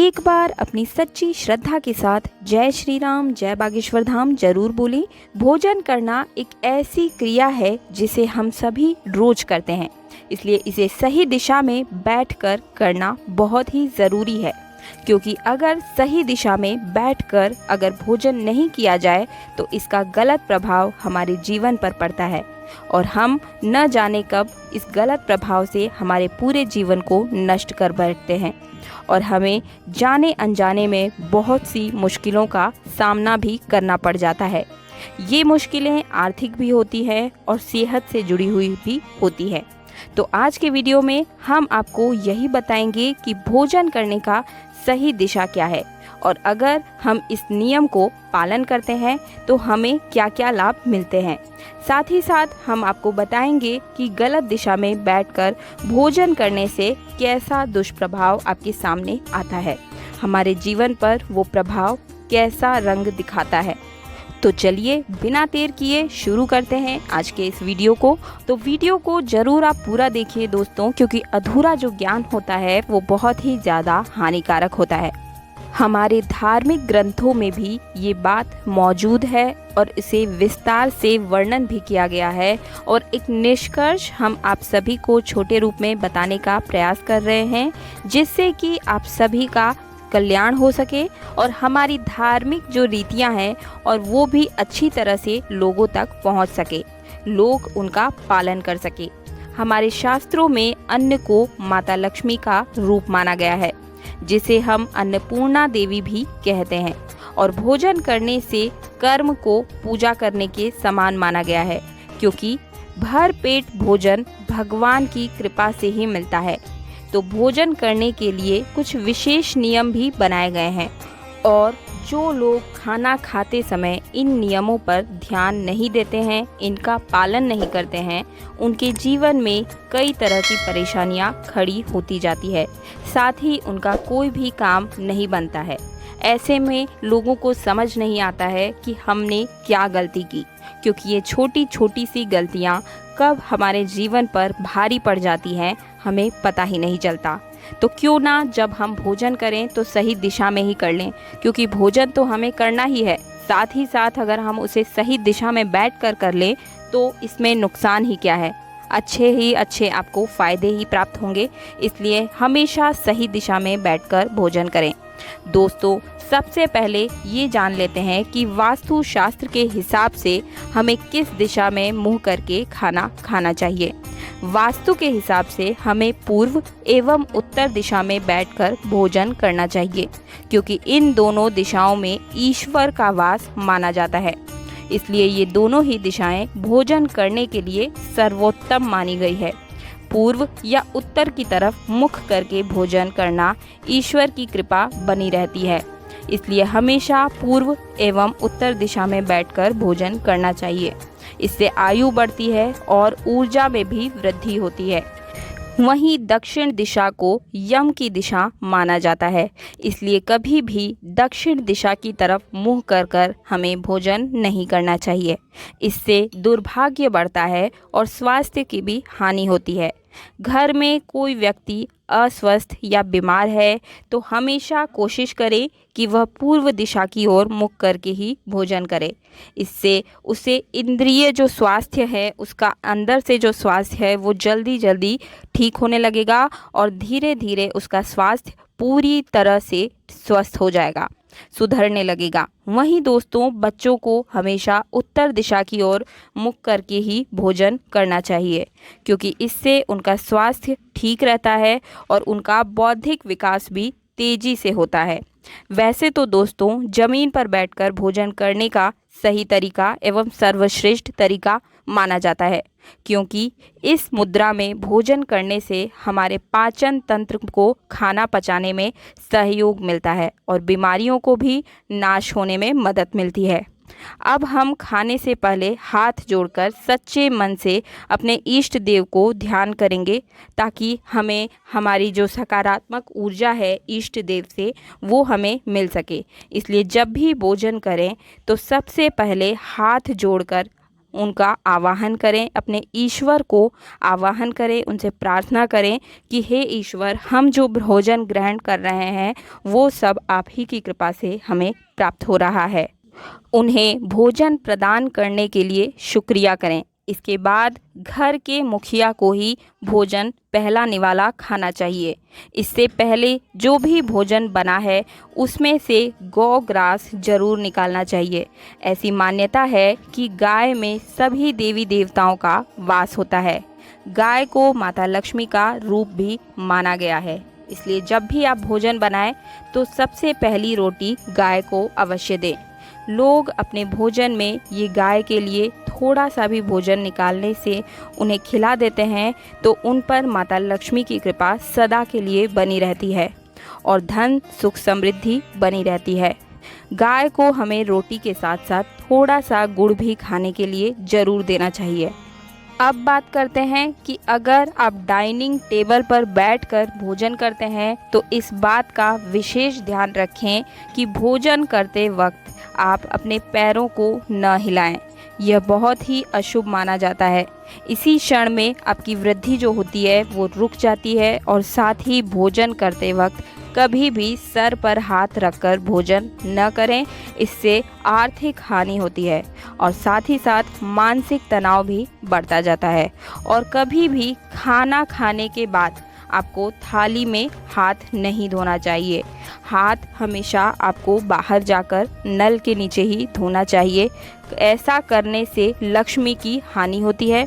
एक बार अपनी सच्ची श्रद्धा के साथ जय श्री राम जय बागेश्वर धाम जरूर बोलें। भोजन करना एक ऐसी क्रिया है जिसे हम सभी रोज करते हैं, इसलिए इसे सही दिशा में बैठकर करना बहुत ही ज़रूरी है। क्योंकि अगर सही दिशा में बैठकर अगर भोजन नहीं किया जाए तो इसका गलत प्रभाव हमारे जीवन पर पड़ता है और हम न जाने कब इस गलत प्रभाव से हमारे पूरे जीवन को नष्ट कर बैठते हैं और हमें जाने अनजाने में बहुत सी मुश्किलों का सामना भी करना पड़ जाता है। ये मुश्किलें आर्थिक भी होती हैं और सेहत से जुड़ी हुई भी होती है। तो आज के वीडियो में हम आपको यही बताएंगे कि भोजन करने का सही दिशा क्या है और अगर हम इस नियम को पालन करते हैं तो हमें क्या क्या लाभ मिलते हैं। साथ ही साथ हम आपको बताएंगे कि गलत दिशा में बैठकर भोजन करने से कैसा दुष्प्रभाव आपके सामने आता है, हमारे जीवन पर वो प्रभाव कैसा रंग दिखाता है। तो चलिए बिना देर किए शुरू करते हैं आज के इस वीडियो को। तो वीडियो को ज़रूर आप पूरा देखिए दोस्तों, क्योंकि अधूरा जो ज्ञान होता है वो बहुत ही ज़्यादा हानिकारक होता है। हमारे धार्मिक ग्रंथों में भी ये बात मौजूद है और इसे विस्तार से वर्णन भी किया गया है और एक निष्कर्ष हम आप सभी को छोटे रूप में बताने का प्रयास कर रहे हैं, जिससे कि आप सभी का कल्याण हो सके और हमारी धार्मिक जो रीतियां हैं और वो भी अच्छी तरह से लोगों तक पहुंच सके, लोग उनका पालन कर सके। हमारे शास्त्रों में अन्न को माता लक्ष्मी का रूप माना गया है, जिसे हम अन्नपूर्णा देवी भी कहते हैं और भोजन करने से कर्म को पूजा करने के समान माना गया है, क्योंकि भर पेट भोजन भगवान की कृपा से ही मिलता है। तो भोजन करने के लिए कुछ विशेष नियम भी बनाए गए हैं और जो लोग खाना खाते समय इन नियमों पर ध्यान नहीं देते हैं, इनका पालन नहीं करते हैं, उनके जीवन में कई तरह की परेशानियां खड़ी होती जाती है, साथ ही उनका कोई भी काम नहीं बनता है। ऐसे में लोगों को समझ नहीं आता है कि हमने क्या गलती की, क्योंकि ये छोटी छोटी सी गलतियां कब हमारे जीवन पर भारी पड़ जाती हैं हमें पता ही नहीं चलता। तो क्यों ना जब हम भोजन करें तो सही दिशा में ही कर लें, क्योंकि भोजन तो हमें करना ही है, साथ ही साथ अगर हम उसे सही दिशा में बैठकर कर लें तो इसमें नुकसान ही क्या है, अच्छे आपको फ़ायदे ही प्राप्त होंगे। इसलिए हमेशा सही दिशा में बैठकर भोजन करें। दोस्तों, सबसे पहले ये जान लेते हैं कि वास्तु शास्त्र के हिसाब से हमें किस दिशा में मुँह करके खाना खाना चाहिए। वास्तु के हिसाब से हमें पूर्व एवं उत्तर दिशा में बैठकर भोजन करना चाहिए, क्योंकि इन दोनों दिशाओं में ईश्वर का वास माना जाता है। इसलिए ये दोनों ही दिशाएं भोजन करने के लिए सर्वोत्तम मानी गई है। पूर्व या उत्तर की तरफ मुख करके भोजन करना ईश्वर की कृपा बनी रहती है, इसलिए हमेशा पूर्व एवं उत्तर दिशा में बैठकर भोजन करना चाहिए। इससे आयु बढ़ती है और ऊर्जा में भी वृद्धि होती है। वहीं दक्षिण दिशा को यम की दिशा माना जाता है, इसलिए कभी भी दक्षिण दिशा की तरफ मुंह कर हमें भोजन नहीं करना चाहिए। इससे दुर्भाग्य बढ़ता है और स्वास्थ्य की भी हानि होती है। घर में कोई व्यक्ति अस्वस्थ या बीमार है तो हमेशा कोशिश करें कि वह पूर्व दिशा की ओर मुख करके ही भोजन करे। इससे उसे इंद्रिय जो स्वास्थ्य है, उसका अंदर से जो स्वास्थ्य है वो जल्दी ठीक होने लगेगा और धीरे धीरे उसका स्वास्थ्य पूरी तरह से स्वस्थ हो जाएगा, सुधरने लगेगा। वहीं दोस्तों, बच्चों को हमेशा उत्तर दिशा की ओर मुख करके ही भोजन करना चाहिए, क्योंकि इससे उनका स्वास्थ्य ठीक रहता है और उनका बौद्धिक विकास भी तेजी से होता है। वैसे तो दोस्तों, जमीन पर बैठकर भोजन करने का सही तरीका एवं सर्वश्रेष्ठ तरीका माना जाता है, क्योंकि इस मुद्रा में भोजन करने से हमारे पाचन तंत्र को खाना पचाने में सहयोग मिलता है और बीमारियों को भी नाश होने में मदद मिलती है। अब हम खाने से पहले हाथ जोड़कर सच्चे मन से अपने इष्ट देव को ध्यान करेंगे, ताकि हमें हमारी जो सकारात्मक ऊर्जा है इष्ट देव से वो हमें मिल सके। इसलिए जब भी भोजन करें तो सबसे पहले हाथ जोड़कर उनका आवाहन करें, अपने ईश्वर को आवाहन करें, उनसे प्रार्थना करें कि हे ईश्वर, हम जो भोजन ग्रहण कर रहे हैं वो सब आप ही की कृपा से हमें प्राप्त हो रहा है। उन्हें भोजन प्रदान करने के लिए शुक्रिया करें। इसके बाद घर के मुखिया को ही भोजन पहला निवाला खाना चाहिए। इससे पहले जो भी भोजन बना है उसमें से गौ ग्रास जरूर निकालना चाहिए। ऐसी मान्यता है कि गाय में सभी देवी देवताओं का वास होता है। गाय को माता लक्ष्मी का रूप भी माना गया है, इसलिए जब भी आप भोजन बनाएं तो सबसे पहली रोटी गाय को अवश्य दें। लोग अपने भोजन में ये गाय के लिए थोड़ा सा भी भोजन निकालने से उन्हें खिला देते हैं तो उन पर माता लक्ष्मी की कृपा सदा के लिए बनी रहती है और धन सुख समृद्धि बनी रहती है। गाय को हमें रोटी के साथ साथ थोड़ा सा गुड़ भी खाने के लिए ज़रूर देना चाहिए। अब बात करते हैं कि अगर आप डाइनिंग टेबल पर बैठकर भोजन करते हैं तो इस बात का विशेष ध्यान रखें कि भोजन करते वक्त आप अपने पैरों को न हिलाएं। यह बहुत ही अशुभ माना जाता है। इसी क्षण में आपकी वृद्धि जो होती है वो रुक जाती है और साथ ही भोजन करते वक्त कभी भी सर पर हाथ रखकर भोजन न करें। इससे आर्थिक हानि होती है और साथ ही साथ मानसिक तनाव भी बढ़ता जाता है। और कभी भी खाना खाने के बाद आपको थाली में हाथ नहीं धोना चाहिए। हाथ हमेशा आपको बाहर जाकर नल के नीचे ही धोना चाहिए। ऐसा करने से लक्ष्मी की हानि होती है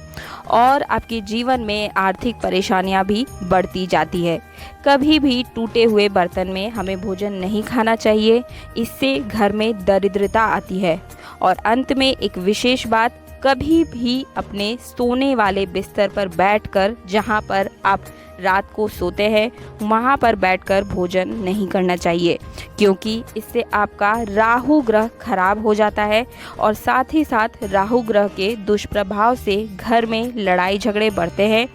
और आपके जीवन में आर्थिक परेशानियां भी बढ़ती जाती है। कभी भी टूटे हुए बर्तन में हमें भोजन नहीं खाना चाहिए, इससे घर में दरिद्रता आती है। और अंत में एक विशेष बात, कभी भी अपने सोने वाले बिस्तर पर बैठकर, जहां पर आप रात को सोते हैं वहां पर बैठकर भोजन नहीं करना चाहिए, क्योंकि इससे आपका राहु ग्रह खराब हो जाता है और साथ ही साथ राहु ग्रह के दुष्प्रभाव से घर में लड़ाई झगड़े बढ़ते हैं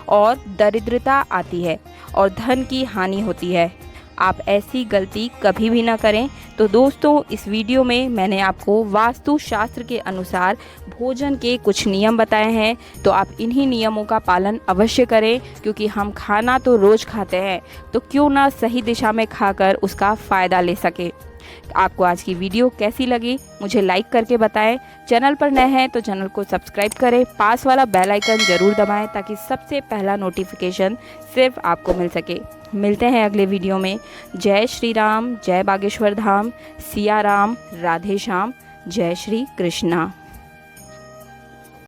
और दरिद्रता आती है और धन की हानि होती है। आप ऐसी गलती कभी भी ना करें। तो दोस्तों, इस वीडियो में मैंने आपको वास्तु शास्त्र के अनुसार भोजन के कुछ नियम बताए हैं, तो आप इन्हीं नियमों का पालन अवश्य करें, क्योंकि हम खाना तो रोज़ खाते हैं, तो क्यों ना सही दिशा में खाकर उसका फ़ायदा ले सके। आपको आज की वीडियो कैसी लगी मुझे लाइक करके बताएं। चैनल पर नए हैं तो चैनल को सब्सक्राइब करें, पास वाला बेल आइकन ज़रूर दबाएं ताकि सबसे पहला नोटिफिकेशन सिर्फ आपको मिल सके। मिलते हैं अगले वीडियो में। जय श्री राम, जय बागेश्वर धाम, सिया राम, राधे श्याम, जय श्री कृष्णा।